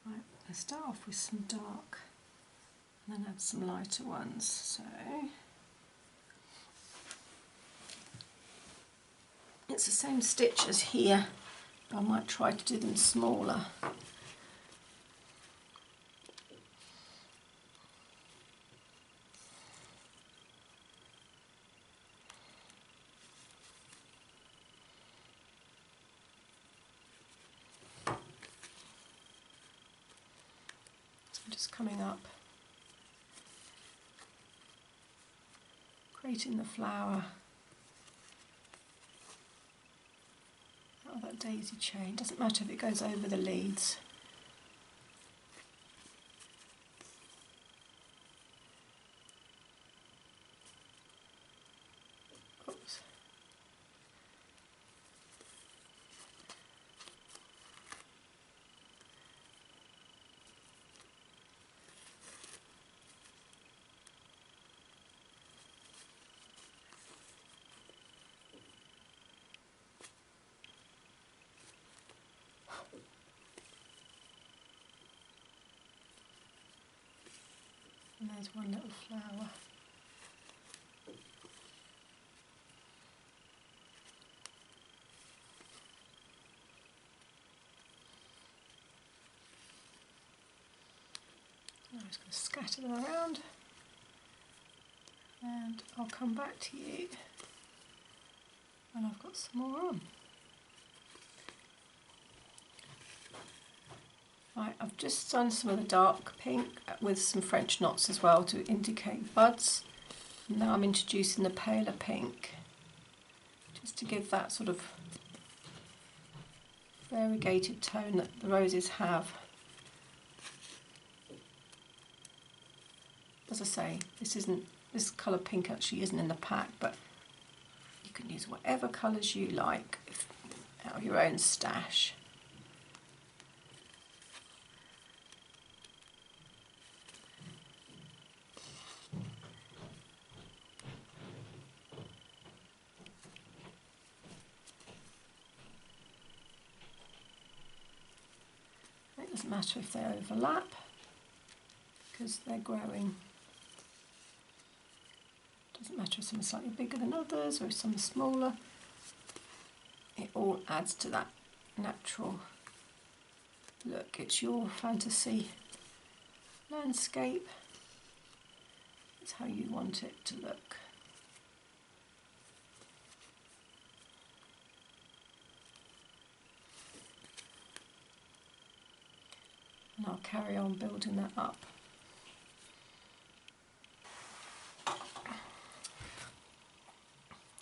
Right, let's start off with some dark and then add some lighter ones. So it's the same stitch as here, but I might try to do them smaller. So I'm just coming up, straight in the flower out of that daisy chain. Doesn't matter if it goes over the leads. Oops. And there's one little flower. I'm just going to scatter them around, and I'll come back to you when I've got some more on. Right, I've just done some of the dark pink with some French knots as well to indicate buds. Now I'm introducing the paler pink just to give that sort of variegated tone that the roses have. As I say, this colour pink actually isn't in the pack, but you can use whatever colours you like out of your own stash. It doesn't matter if they overlap because they're growing. Doesn't matter if some are slightly bigger than others or if some are smaller. It all adds to that natural look. It's your fantasy landscape. It's how you want it to look. And I'll carry on building that up.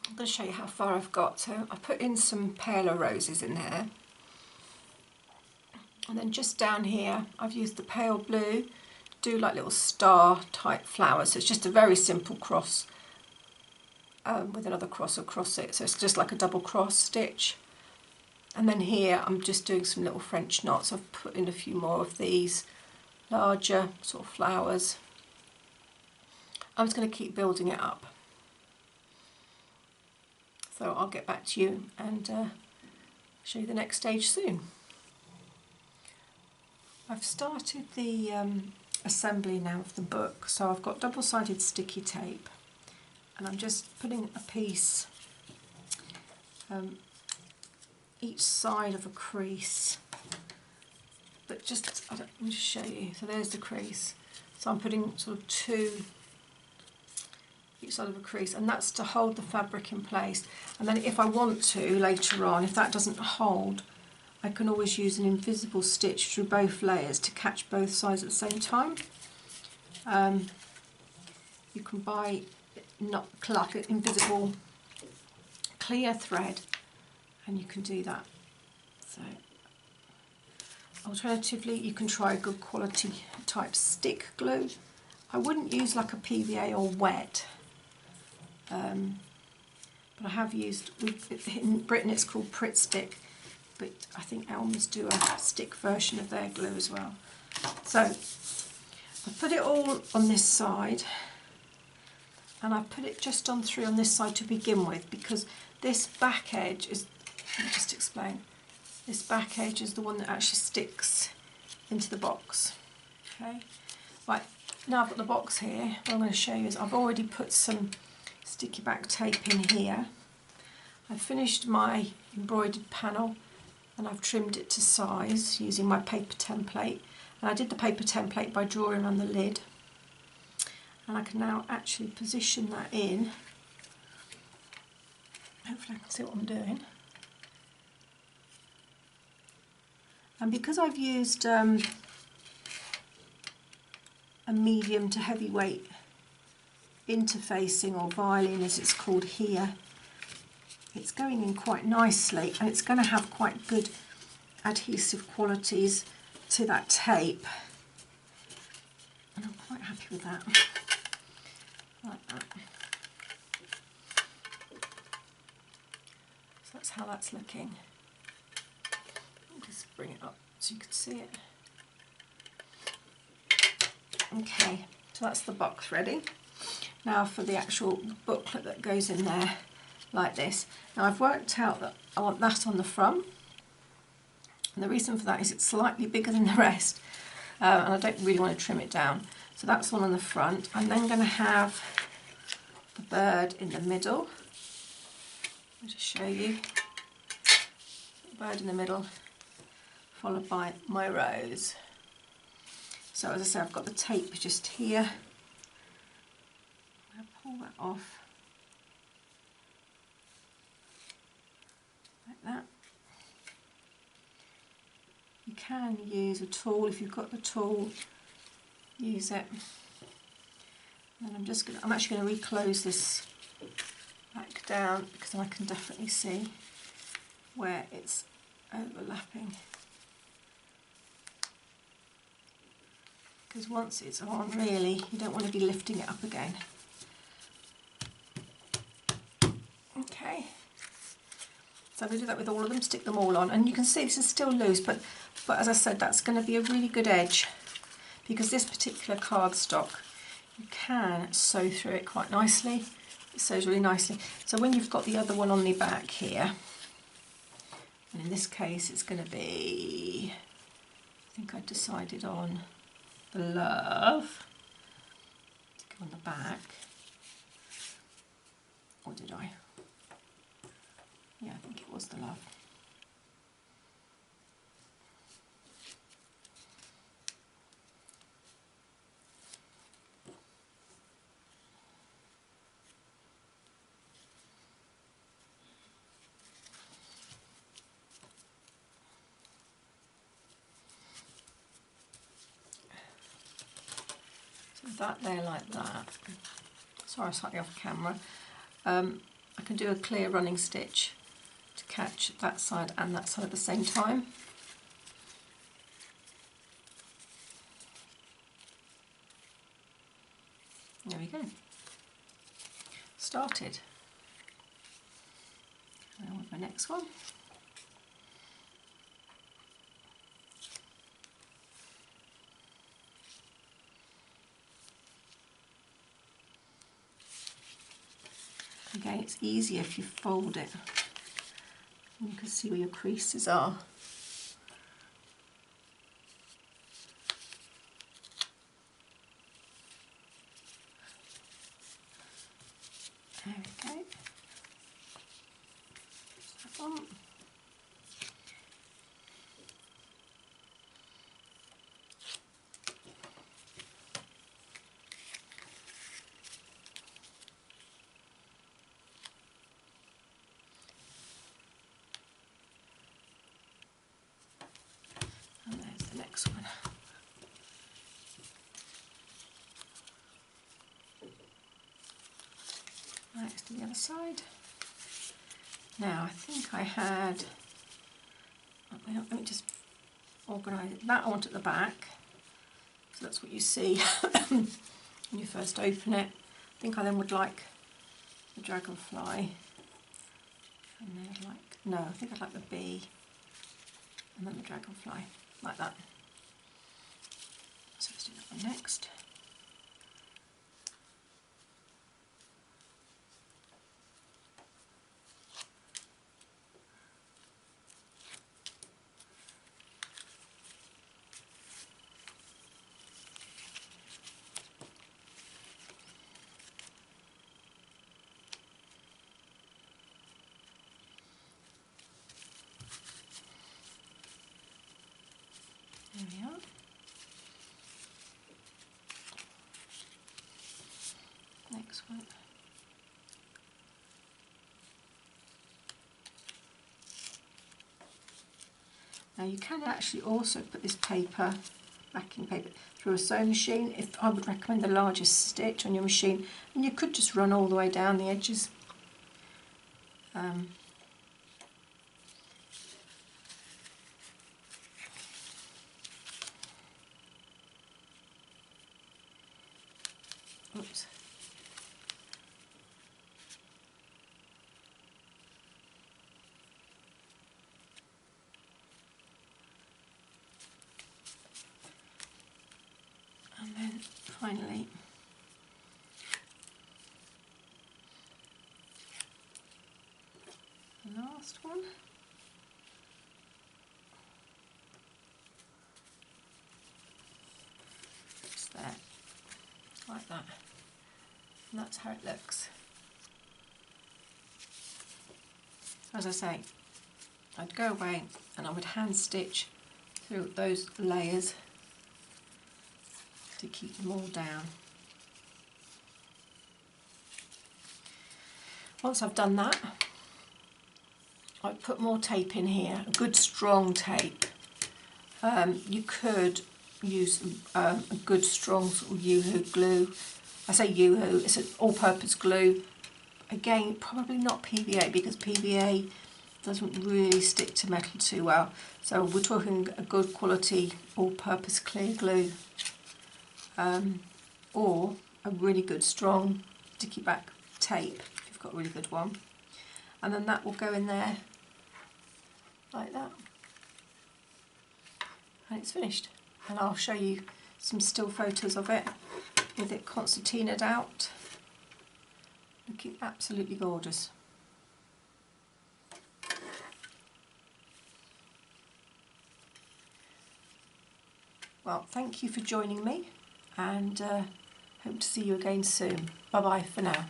I'm going to show you how far I've got. So I put in some paler roses in there, and then just down here I've used the pale blue to do like little star type flowers. So it's just a very simple cross with another cross across it, so it's just like a double cross stitch. And then here I'm just doing some little French knots. I've put in a few more of these larger sort of flowers. I'm just going to keep building it up. So I'll get back to you and show you the next stage soon. I've started the assembly now of the book. So I've got double-sided sticky tape, and I'm just putting a piece each side of a crease, but just, let me just show you. So there's the crease. So I'm putting sort of two each side of a crease, and that's to hold the fabric in place. And then if I want to later on, if that doesn't hold, I can always use an invisible stitch through both layers to catch both sides at the same time. You can buy like an invisible clear thread, and you can do that. So alternatively, you can try a good quality type stick glue. I wouldn't use like a PVA or wet, but I have used, in Britain it's called Pritt Stick, but I think Elmer's do a stick version of their glue as well. So I've put it all on this side, and I've put it just on through on this side to begin with, because this back edge is, let me just explain, this back edge is the one that actually sticks into the box. Okay, right, now I've got the box here. What I'm going to show you is I've already put some sticky back tape in here. I've finished my embroidered panel and I've trimmed it to size using my paper template, and I did the paper template by drawing on the lid, and I can now actually position that in. Hopefully I can see what I'm doing. And because I've used a medium to heavyweight interfacing, or violin as it's called here, it's going in quite nicely, and it's going to have quite good adhesive qualities to that tape, and I'm quite happy with that, like that. So that's how that's looking. I'll just bring it up so you can see it. Okay, so that's the box ready. Now for the actual booklet that goes in there, like this. Now I've worked out that I want that on the front, and the reason for that is it's slightly bigger than the rest, and I don't really want to trim it down. So that's one on the front. I'm then going to have the bird in the middle. I'll just show you. The bird in the middle, followed by my rose. So as I say, I've got the tape just here. I'm going to pull that off like that. You can use a tool if you've got the tool. Use it. And I'm actually going to reclose this back down, because I can definitely see where it's overlapping. Because once it's on, really, you don't want to be lifting it up again. Okay, so I'm going to do that with all of them, stick them all on, and you can see this is still loose, but as I said, that's going to be a really good edge, because this particular cardstock, you can sew through it quite nicely. It sews really nicely. So when you've got the other one on the back here, and in this case it's going to be, I think I decided on the love to go on the back, or did I? Yeah, I think it was the love. That there like that. Sorry, I'm slightly off camera. I can do a clear running stitch to catch that side and that side at the same time. There we go. Started. Now with my next one. Again, it's easier if you fold it. You can see where your creases are. There we go. That one. And there's the next one. Next to the other side. Now I think I had, let me just organise it. That I want at the back, so that's what you see when you first open it. I think I then would like the dragonfly, and then I'd like, no, I think I'd like the bee, and then the dragonfly, like that. So let's do that one next. There we are. Next one. Now you can actually also put this paper backing paper through a sewing machine. If I would recommend the largest stitch on your machine, and you could just run all the way down the edges. Oops. And then finally the last one. Just there, like that. And that's how it looks. As I say, I'd go away and I would hand stitch through those layers to keep them all down. Once I've done that, I put more tape in here, a good strong tape. You could use a good strong sort of UHU glue. I say UHU, it's an all-purpose glue. Again, probably not PVA, because PVA doesn't really stick to metal too well. So we're talking a good quality all-purpose clear glue, or a really good strong sticky back tape if you've got a really good one. And then that will go in there like that. And it's finished. And I'll show you some still photos of it with it concertinaed out. Looking absolutely gorgeous. Well, thank you for joining me, and hope to see you again soon. Bye bye for now.